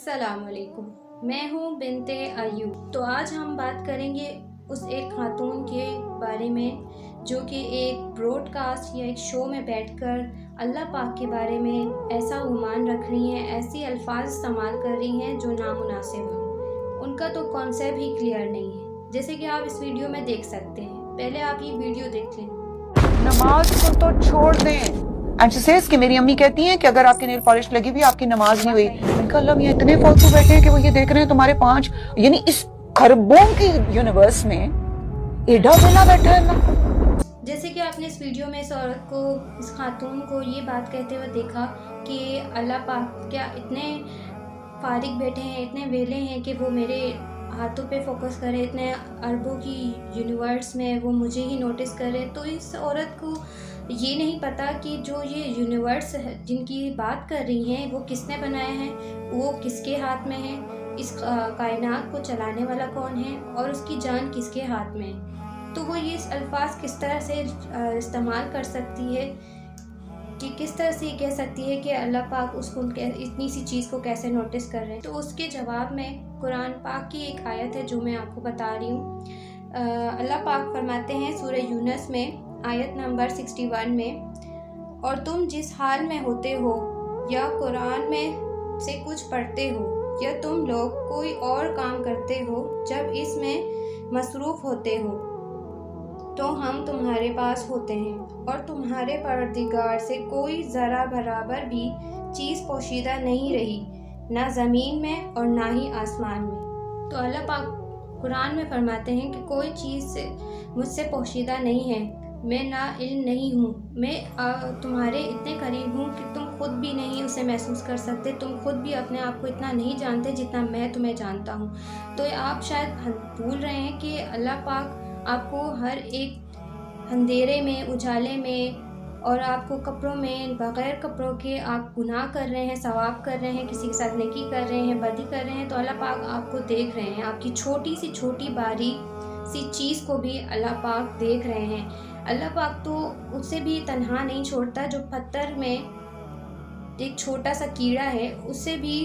अस्सलाम वालेकुम, मैं हूँ बिनते अयूब। तो आज हम बात करेंगे उस एक खातून के बारे में जो कि एक ब्रॉडकास्ट या एक शो में बैठकर अल्लाह पाक के बारे में ऐसा गुमान रख रही हैं, ऐसी अल्फाज इस्तेमाल कर रही हैं जो नामुनासिब हैं। उनका तो कॉन्सेप्ट ही क्लियर नहीं है, जैसे कि आप इस वीडियो में देख सकते हैं। पहले आप ये वीडियो देख लें। नमाज को तो छोड़ दें। एंड शी सेज कि मेरी अम्मी कहती हैं कि अगर आपकी नेल पॉलिश लगी हुई आपकी नमाज नहीं हुई। मैंने कहा अल्लाह, मियां इतने फालतू बैठे हैं कि वो ये देख रहे हैं तुम्हारे 5 यानी इस खरबों की यूनिवर्स में एडा वेला बैठा है ना। जैसे कि आपने इस वीडियो में इस औरत को, इस खातून को ये बात कहते हुए देखा कि अल्लाह पाक क्या इतने फारिग बैठे हैं, इतने वेले हैं कि वो मेरे हाथों पे फोकस करे, इतने अरबों की यूनिवर्स में वो मुझे ही नोटिस करे। तो इस औरत को ये नहीं पता कि जो ये यूनिवर्स है जिनकी बात कर रही हैं वो किसने बनाया है, वो किसके हाथ में है, इस कायनात को चलाने वाला कौन है और उसकी जान किसके हाथ में है। तो वो ये अल्फाज किस तरह से इस्तेमाल कर सकती है कि किस तरह से ये कह सकती है कि अल्लाह पाक उसको इतनी सी चीज़ को कैसे नोटिस कर रहे हैं। तो उसके जवाब में कुरान पाक की एक आयत है जो मैं आपको बता रही हूँ। अल्लाह पाक फरमाते हैं सूरह यूनस में आयत नंबर 61 में, और तुम जिस हाल में होते हो या कुरान में से कुछ पढ़ते हो या तुम लोग कोई और काम करते हो, जब इसमें मसरूफ़ होते हो तो हम तुम्हारे पास होते हैं और तुम्हारे परवरदिगार से कोई ज़रा बराबर भी चीज़ पोशीदा नहीं रही, ना ज़मीन में और ना ही आसमान में। तो अल्लाह पाक कुरान में फरमाते हैं कि कोई चीज़ से मुझसे पोशीदा नहीं है, मैं ना इल्म नहीं हूँ, मैं तुम्हारे इतने करीब हूँ कि तुम खुद भी नहीं उसे महसूस कर सकते, तुम खुद भी अपने आप को इतना नहीं जानते जितना मैं तुम्हें जानता हूँ। तो आप शायद भूल रहे हैं कि अल्लाह पाक आपको हर एक अंधेरे में, उजाले में और आपको कपड़ों में, बग़ैर कपड़ों के आप गुनाह कर रहे हैं, सवाब कर रहे हैं, किसी के साथ नेकी कर रहे हैं, बदी कर रहे हैं, तो अल्लाह पाक आपको देख रहे हैं। आपकी छोटी सी छोटी बारीक सी चीज़ को भी अल्लाह पाक देख रहे हैं। अल्लाह पाक तो उससे भी तन्हा नहीं छोड़ता, जो पत्थर में एक छोटा सा कीड़ा है उससे भी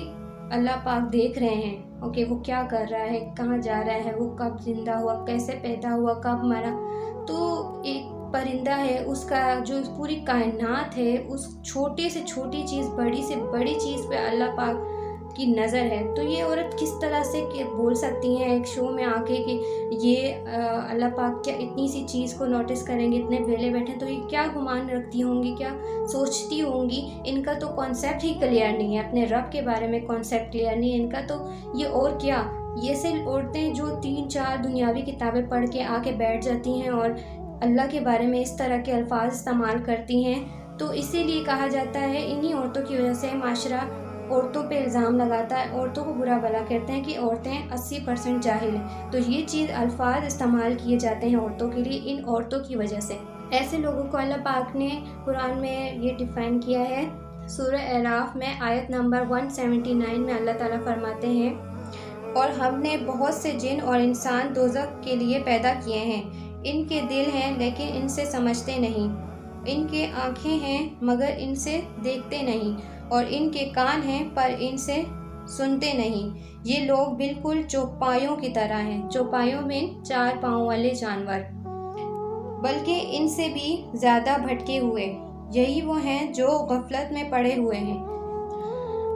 अल्लाह पाक देख रहे हैं। ओके, वो क्या कर रहा है, कहाँ जा रहा है, वो कब जिंदा हुआ, कैसे पैदा हुआ, कब मरा। तो एक परिंदा है, उसका जो पूरी कायनात है, उस छोटे से छोटी चीज़, बड़ी से बड़ी चीज़ पे अल्लाह पाक की नज़र है। तो ये औरत किस तरह से बोल सकती हैं एक शो में आके कि ये अल्लाह पाक क्या इतनी सी चीज़ को नोटिस करेंगे, इतने वेले बैठे, तो ये क्या गुमान रखती होंगी, क्या सोचती होंगी। इनका तो कॉन्सेप्ट ही क्लियर नहीं है, अपने रब के बारे में कॉन्सेप्ट क्लियर नहीं है इनका। तो ये और क्या, ये से औरतें जो 3-4 दुनियावी किताबें पढ़ के आके बैठ जाती हैं और अल्लाह के बारे में इस तरह के अल्फाज इस्तेमाल करती हैं, तो इसीलिए कहा जाता है इन्हीं औरतों की वजह से माशरा औरतों पे इल्ज़ाम लगाता है, औरतों को बुरा भला कहते हैं कि औरतें 80% जाहिल हैं। तो ये चीज़ अल्फाज इस्तेमाल किए जाते हैं औरतों के लिए इन औरतों की वजह से। ऐसे लोगों को अल्लाह पाक ने कुरान में ये डिफ़ाइन किया है। सूरह अराफ में आयत नंबर 179 में अल्लाह ताला फरमाते हैं, और हमने बहुत से जिन और इंसान दोज़ख के लिए पैदा किए हैं, इनके दिल हैं लेकिन इनसे समझते नहीं, इनके आँखें हैं मगर इनसे देखते नहीं, और इनके कान हैं पर इनसे सुनते नहीं। ये लोग बिल्कुल चौपायों की तरह हैं, चौपायों में 4 पाँव वाले जानवर, बल्कि इनसे भी ज़्यादा भटके हुए। यही वो हैं जो गफलत में पड़े हुए हैं।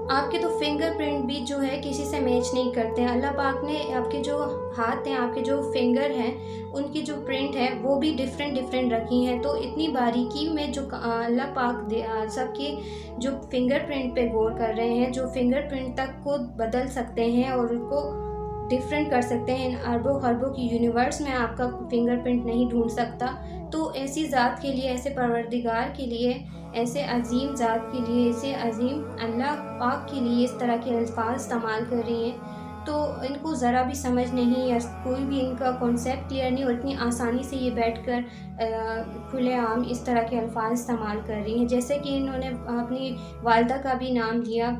आपके तो फिंगरप्रिंट भी जो है किसी से मैच नहीं करते हैं। अल्लाह पाक ने आपके जो हाथ हैं, आपके जो फिंगर हैं, उनकी जो प्रिंट है वो भी डिफरेंट रखी हैं। तो इतनी बारीकी में जो अल्लाह पाक सबके जो फिंगरप्रिंट पे गौर कर रहे हैं, जो फिंगरप्रिंट तक को बदल सकते हैं और उनको डिफरेंट कर सकते हैं। इन अरबों खरबों की यूनिवर्स में आपका फिंगरप्रिंट नहीं ढूंढ सकता। तो ऐसी ज़ात के लिए, ऐसे परवरदिगार के लिए, ऐसे अजीम ज़ात के लिए, ऐसे अजीम अल्लाह पाक के लिए इस तरह के अल्फाज इस्तेमाल कर रही हैं, तो इनको ज़रा भी समझ नहीं या कोई भी इनका कॉन्सेप्ट क्लियर नहीं, और इतनी आसानी से ये बैठकर खुलेआम इस तरह के अल्फाज इस्तेमाल कर रही हैं। जैसे कि इन्होंने अपनी वालदा का भी नाम लिया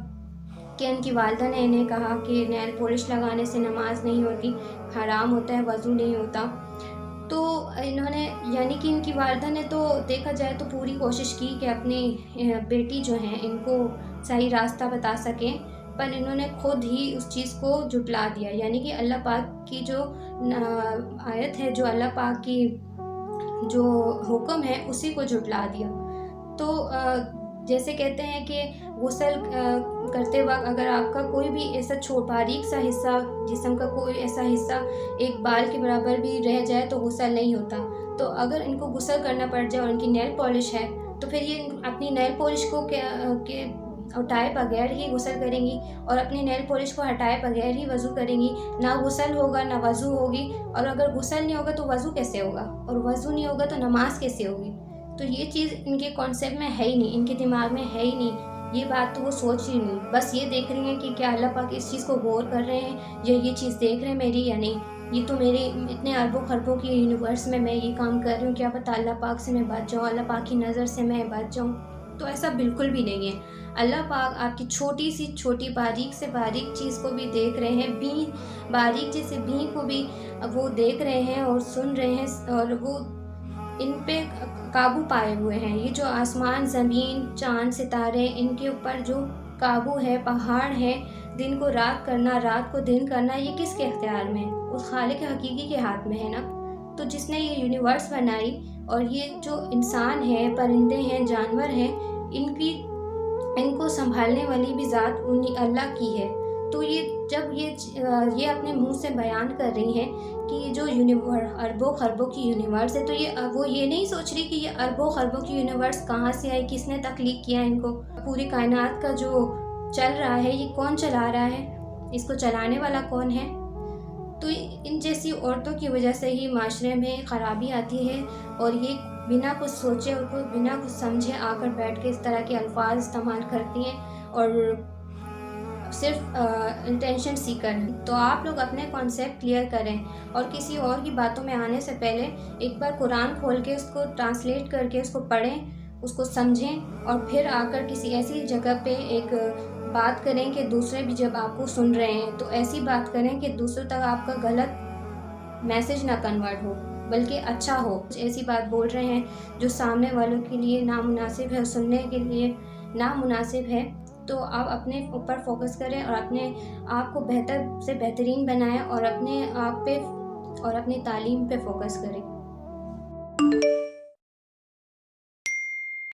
कि इनकी वालदा ने इन्हें कहा कि नेल पॉलिश लगाने से नमाज नहीं होती, हराम होता है, वज़ू नहीं होता। तो इन्होंने, यानी कि इनकी वालदा ने तो देखा जाए तो पूरी कोशिश की कि अपनी बेटी जो हैं इनको सही रास्ता बता सकें, پر انہوں نے خود ہی اس چیز کو جھٹلا دیا، یعنی کہ اللہ پاک کی جو آیت ہے، جو اللہ پاک کی جو حکم ہے اسی کو جھٹلا دیا۔ تو جیسے کہتے ہیں کہ غسل کرتے وقت اگر آپ کا کوئی بھی ایسا باریک سا حصہ، جسم کا کوئی ایسا حصہ ایک بال کے برابر بھی رہ جائے تو غسل نہیں ہوتا۔ تو اگر ان کو غسل کرنا پڑ جائے اور ان کی نیل پالش ہے تو پھر یہ اپنی نیل پالش کو ہٹائے بغیر ہی غسل کریں گی، اور اپنی نیل پالش کو ہٹائے بغیر ہی وضو کریں گی۔ نہ غسل ہوگا نہ وضو ہوگی، اور اگر غسل نہیں ہوگا تو وضو کیسے ہوگا، اور وضو نہیں ہوگا تو نماز کیسے ہوگی؟ تو یہ چیز ان کے کانسیپٹ میں ہے ہی نہیں، ان کے دماغ میں ہے ہی نہیں، یہ بات تو وہ سوچ ہی نہیں، بس یہ دیکھ رہی ہیں کہ کیا اللہ پاک اس چیز کو غور کر رہے ہیں یا یہ چیز دیکھ رہے ہیں میری یا نہیں۔ یہ تو میرے اتنے اربوں خربوں کی یونیورس میں یہ کام کر رہی ہوں، کیا پتہ اللہ پاک سے میں بچ جاؤں، اللہ پاک کی نظر سے میں بچ جاؤں۔ تو ایسا بالکل بھی نہیں ہے۔ اللہ پاک آپ کی چھوٹی سی چھوٹی باریک سے باریک چیز کو بھی دیکھ رہے ہیں، باریک جیسے بین کو بھی وہ دیکھ رہے ہیں اور سن رہے ہیں، اور وہ ان پہ قابو پائے ہوئے ہیں۔ یہ جو آسمان، زمین، چاند، ستارے، ان کے اوپر جو قابو ہے، پہاڑ ہے، دن کو رات کرنا، رات کو دن کرنا، یہ کس کے اختیار میں ہے؟ اس خالق حقیقی کے ہاتھ میں ہے نا۔ تو جس نے یہ یونیورس بنائی، اور یہ جو انسان ہے، پرندے ہیں، جانور ہیں، ان کو سنبھالنے والی بھی ذات انہی اللہ کی ہے۔ تو جب یہ اپنے منہ سے بیان کر رہی ہیں کہ یہ جو اربوں خربوں کی یونیورس ہے، تو وہ یہ نہیں سوچ رہی کہ یہ اربوں خربوں کی یونیورس کہاں سے آئی، کس نے تخلیق کیا ان کو، پوری کائنات کا جو چل رہا ہے یہ کون چلا رہا ہے، اس کو چلانے والا کون ہے۔ تو ان جیسی عورتوں کی وجہ سے ہی معاشرے میں خرابی آتی ہے، اور یہ بنا کچھ سوچے اور بنا کچھ سمجھے آ کر بیٹھ کے اس طرح کے الفاظ استعمال کرتی ہیں، اور صرف انٹینشن سیکر ہیں۔ تو آپ لوگ اپنے کانسیپٹ کلیئر کریں، اور کسی اور کی باتوں میں آنے سے پہلے ایک بار قرآن کھول کے اس کو ٹرانسلیٹ کر کے اس کو پڑھیں، اس کو سمجھیں، اور پھر آ کر کسی ایسی جگہ پہ ایک بات کریں کہ دوسرے بھی جب آپ کو سن رہے ہیں تو ایسی بات کریں کہ دوسروں تک آپ کا غلط میسج نہ کنورٹ ہو بلکہ اچھا ہو۔ ایسی بات بول رہے ہیں جو سامنے والوں کے لیے نامناسب ہے، سننے کے لیے نامناسب ہے، تو آپ اپنے اوپر فوکس کریں اور اپنے آپ کو بہتر سے بہترین بنائیں، اور اپنے آپ پہ اور اپنی تعلیم پہ فوکس کریں۔